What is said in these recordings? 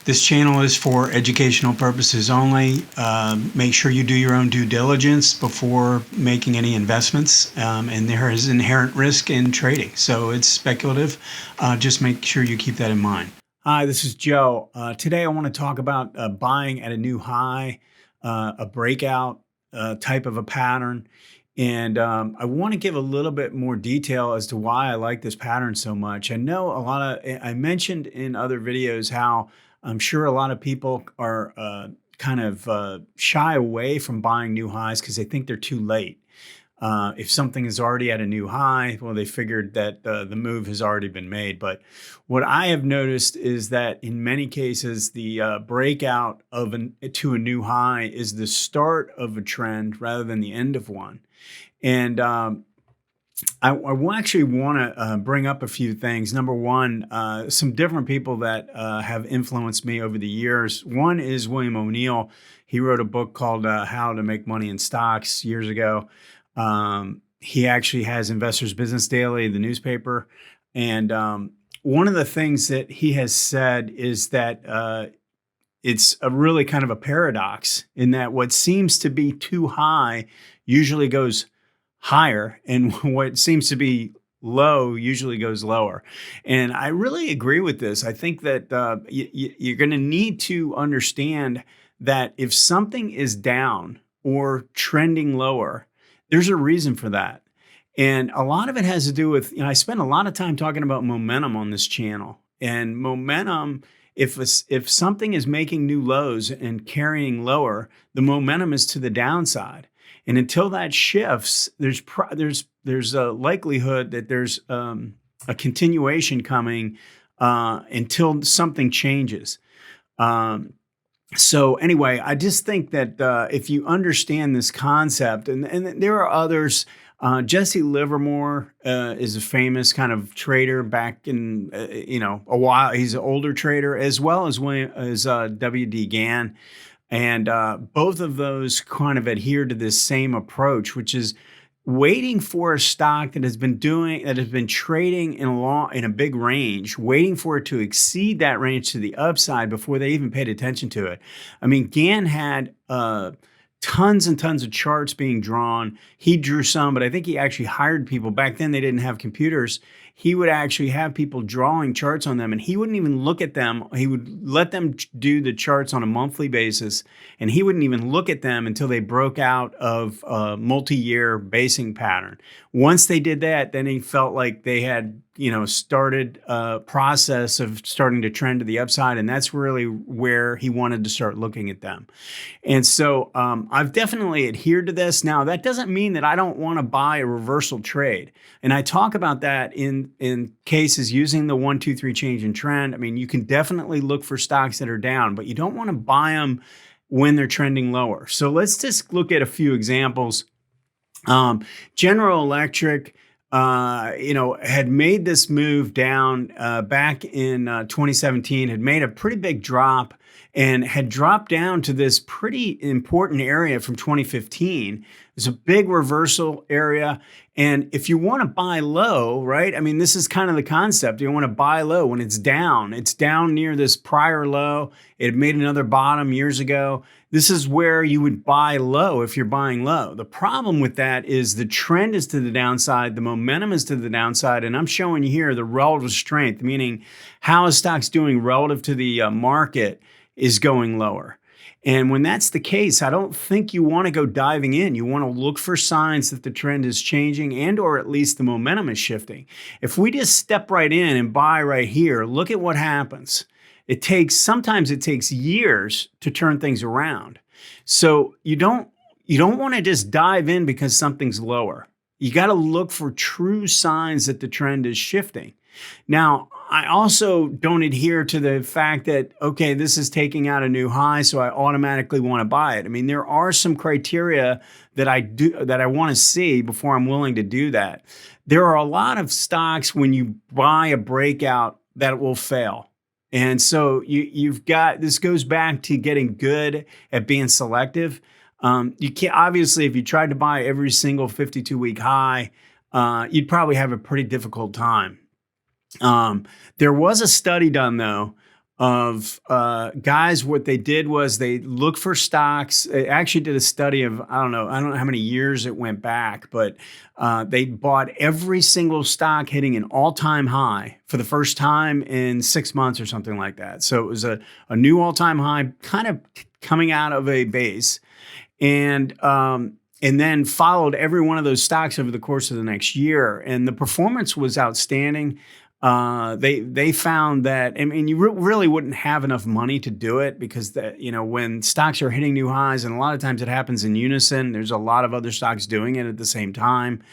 This channel is for educational purposes only. Make sure you do your own due diligence before making any investments. And there is inherent risk in trading, so it's speculative. Just make sure you keep that in mind. Hi, this is Joe. Today I want to talk about buying at a new high, a breakout type of a pattern. And I want to give a little bit more detail as to why I like this pattern so much. I know I mentioned in other videos how I'm sure a lot of people are kind of shy away from buying new highs because they think they're too late. If something is already at a new high, well, they figured that the move has already been made. But what I have noticed is that in many cases, the breakout to a new high is the start of a trend rather than the end of one. And I actually want to bring up a few things. Number one, some different people that have influenced me over the years. One is William O'Neill. He wrote a book called How to Make Money in Stocks years ago. He actually has Investors Business Daily, the newspaper. And one of the things that he has said is that it's a really kind of a paradox in that what seems to be too high usually goes higher, and what seems to be low usually goes lower. And I really agree with this. I think that you're going to need to understand that if something is down or trending lower, there's a reason for that. And a lot of it has to do with, I spend a lot of time talking about momentum on this channel. And momentum, if something is making new lows and carrying lower, the momentum is to the downside. And until that shifts, there's a likelihood that there's a continuation coming until something changes. So anyway, I just think that if you understand this concept, and there are others, Jesse Livermore is a famous kind of trader back in a while. He's an older trader, as well as W.D. Gann. And both of those kind of adhere to this same approach, which is waiting for a stock that has been trading in a big range, waiting for it to exceed that range to the upside before they even paid attention to it. I mean, Gann had tons and tons of charts being drawn. He drew some, but I think he actually hired people. Back then, they didn't have computers. He would actually have people drawing charts on them, and he wouldn't even look at them. He would let them do the charts on a monthly basis, and he wouldn't even look at them until they broke out of a multi-year basing pattern. Once they did that, then he felt like they had started a process of starting to trend to the upside, and that's really where he wanted to start looking at them. And so I've definitely adhered to this. Now, that doesn't mean that I don't want to buy a reversal trade. And I talk about that in cases using the 1, 2, 3 change in trend. I mean, you can definitely look for stocks that are down, but you don't want to buy them when they're trending lower. So let's just look at a few examples. General Electric, had made this move down back in 2017, had made a pretty big drop and had dropped down to this pretty important area from 2015. It's a big reversal area. And if you want to buy low, right? I mean, this is kind of the concept. You want to buy low when it's down. It's down near this prior low. It had made another bottom years ago. This is where you would buy low if you're buying low. The problem with that is the trend is to the downside, the momentum is to the downside, and I'm showing you here the relative strength, meaning how a stock's doing relative to the market is going lower. And when that's the case, I don't think you want to go diving in. You want to look for signs that the trend is changing and or at least the momentum is shifting. If we just step right in and buy right here, look at what happens. Sometimes it takes years to turn things around. So you don't want to just dive in because something's lower. You got to look for true signs that the trend is shifting. Now, I also don't adhere to the fact that, okay, this is taking out a new high, so I automatically want to buy it. I mean, there are some criteria that I want to see before I'm willing to do that. There are a lot of stocks when you buy a breakout that will fail. And so you've got, this goes back to getting good at being selective. You can't, obviously, if you tried to buy every single 52-week high, you'd probably have a pretty difficult time. There was a study done, though, of guys. What they did was they looked for stocks. They actually did a study of, I don't know how many years it went back, but they bought every single stock hitting an all-time high for the first time in 6 months or something like that. So it was a new all-time high, kind of coming out of a base, and then followed every one of those stocks over the course of the next year. And the performance was outstanding. They found that, I mean, you really wouldn't have enough money to do it, because when stocks are hitting new highs, and a lot of times it happens in unison, there's a lot of other stocks doing it at the same time.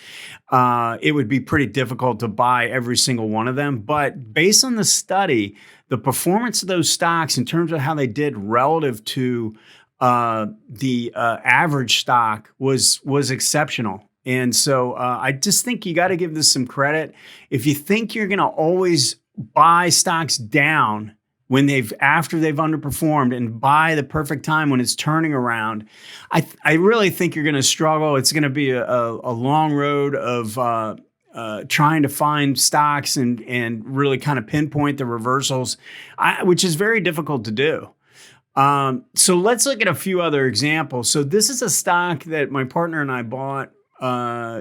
It would be pretty difficult to buy every single one of them. But based on the study, the performance of those stocks in terms of how they did relative to the average stock was exceptional. And so I just think you got to give this some credit. If you think you're going to always buy stocks down after they've underperformed, and buy the perfect time when it's turning around, I really think you're going to struggle. It's going to be a long road of trying to find stocks and really kind of pinpoint the reversals, which is very difficult to do. So let's look at a few other examples. So this is a stock that my partner and I bought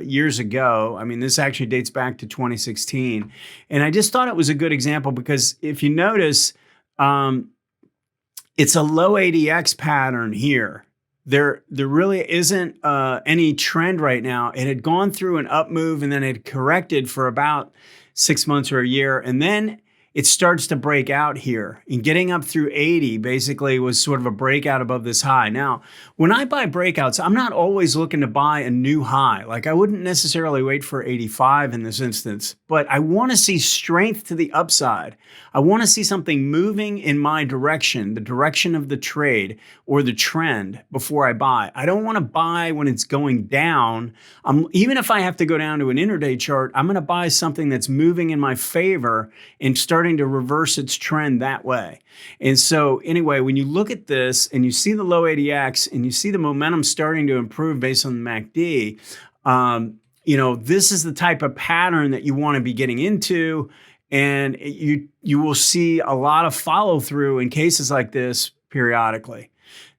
years ago. I mean, this actually dates back to 2016. And I just thought it was a good example because if you notice, it's a low ADX pattern here. There really isn't any trend right now. It had gone through an up move and then it corrected for about 6 months or a year. And then it starts to break out here, and getting up through 80 basically was sort of a breakout above this high. Now, when I buy breakouts, I'm not always looking to buy a new high. Like, I wouldn't necessarily wait for 85 in this instance, but I want to see strength to the upside. I want to see something moving in my direction, the direction of the trade or the trend, before I buy. I don't want to buy when it's going down. Even if I have to go down to an intraday chart, I'm going to buy something that's moving in my favor and starting to reverse its trend that way. And so anyway, when you look at this and you see the low ADX and you see the momentum starting to improve based on the MACD, this is the type of pattern that you want to be getting into. And you will see a lot of follow through in cases like this periodically.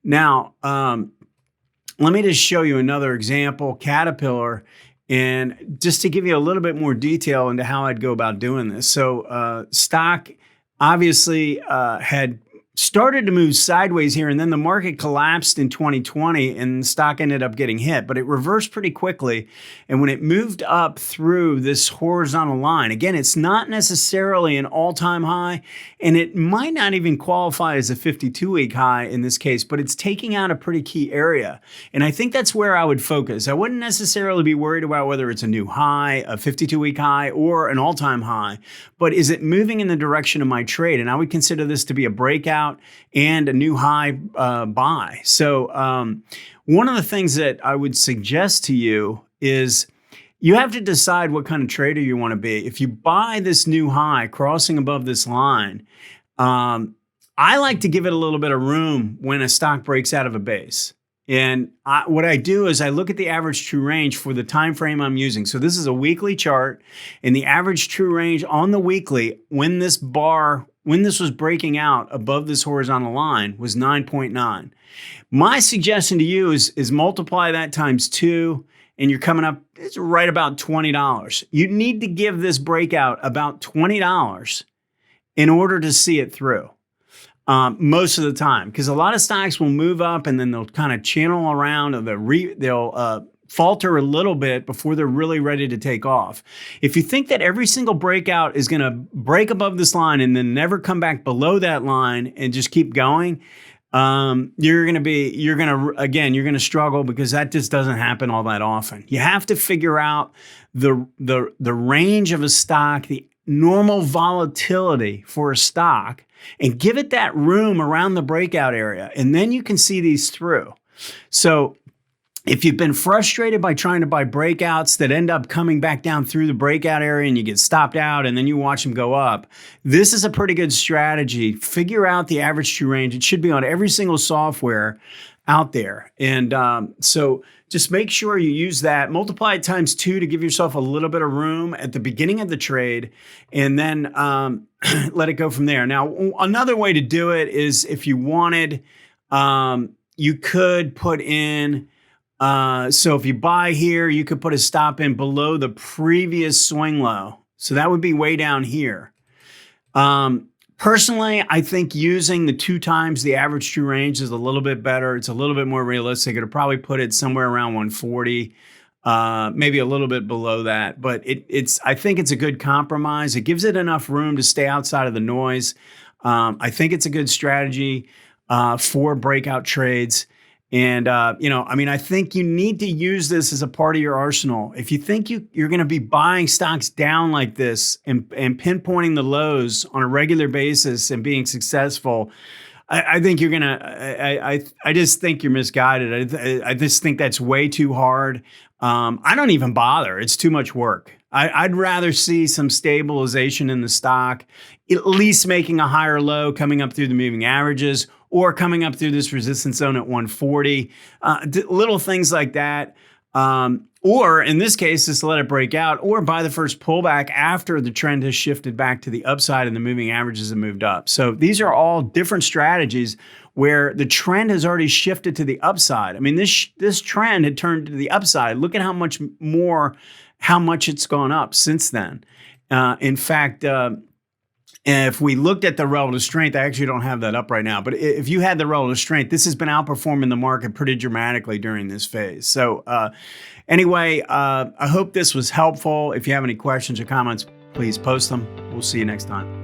Now, let me just show you another example, Caterpillar. And just to give you a little bit more detail into how I'd go about doing this. So stock obviously had started to move sideways here, and then the market collapsed in 2020 and the stock ended up getting hit, but it reversed pretty quickly. And when it moved up through this horizontal line, again, it's not necessarily an all-time high, and it might not even qualify as a 52-week high in this case, but it's taking out a pretty key area. And I think that's where I would focus. I wouldn't necessarily be worried about whether it's a new high, a 52-week high, or an all-time high, but is it moving in the direction of my trade? And I would consider this to be a breakout and a new high buy. So one of the things that I would suggest to you is you have to decide what kind of trader you want to be. If you buy this new high crossing above this line, I like to give it a little bit of room when a stock breaks out of a base. And what I do is I look at the average true range for the time frame I'm using. So this is a weekly chart, and the average true range on the weekly when this was breaking out above this horizontal line was 9.9. My suggestion to you is multiply that times 2, and you're coming up, it's right about $20. You need to give this breakout about $20 in order to see it through. Most of the time, because a lot of stocks will move up and then they'll kind of channel around, or they'll falter a little bit before they're really ready to take off. If you think that every single breakout is going to break above this line and then never come back below that line and just keep going, you're going to struggle, because that just doesn't happen all that often. You have to figure out the range of a stock, the normal volatility for a stock, and give it that room around the breakout area. And then you can see these through. So if you've been frustrated by trying to buy breakouts that end up coming back down through the breakout area and you get stopped out and then you watch them go up, this is a pretty good strategy. Figure out the average true range. It should be on every single software out there. And so just make sure you use that, multiply it times 2 to give yourself a little bit of room at the beginning of the trade, and then let it go from there. Now, another way to do it is if you wanted, you could put in, so if you buy here, you could put a stop in below the previous swing low. So that would be way down here. Personally, I think using the 2 times the average true range is a little bit better. It's a little bit more realistic. It'll probably put it somewhere around 140, maybe a little bit below that. But I think it's a good compromise. It gives it enough room to stay outside of the noise. I think it's a good strategy for breakout trades. And, I think you need to use this as a part of your arsenal. If you think you're going to be buying stocks down like this and pinpointing the lows on a regular basis and being successful, I think you're going to, I just think you're misguided. I just think that's way too hard. I don't even bother. It's too much work. I'd rather see some stabilization in the stock, at least making a higher low coming up through the moving averages or coming up through this resistance zone at 140, little things like that. Or in this case, just let it break out or buy the first pullback after the trend has shifted back to the upside and the moving averages have moved up. So these are all different strategies where the trend has already shifted to the upside. I mean, this trend had turned to the upside. Look at how much it's gone up since then. In fact, if we looked at the relative strength, I actually don't have that up right now, but if you had the relative strength, this has been outperforming the market pretty dramatically during this phase. So anyway, I hope this was helpful. If you have any questions or comments, please post them. We'll see you next time.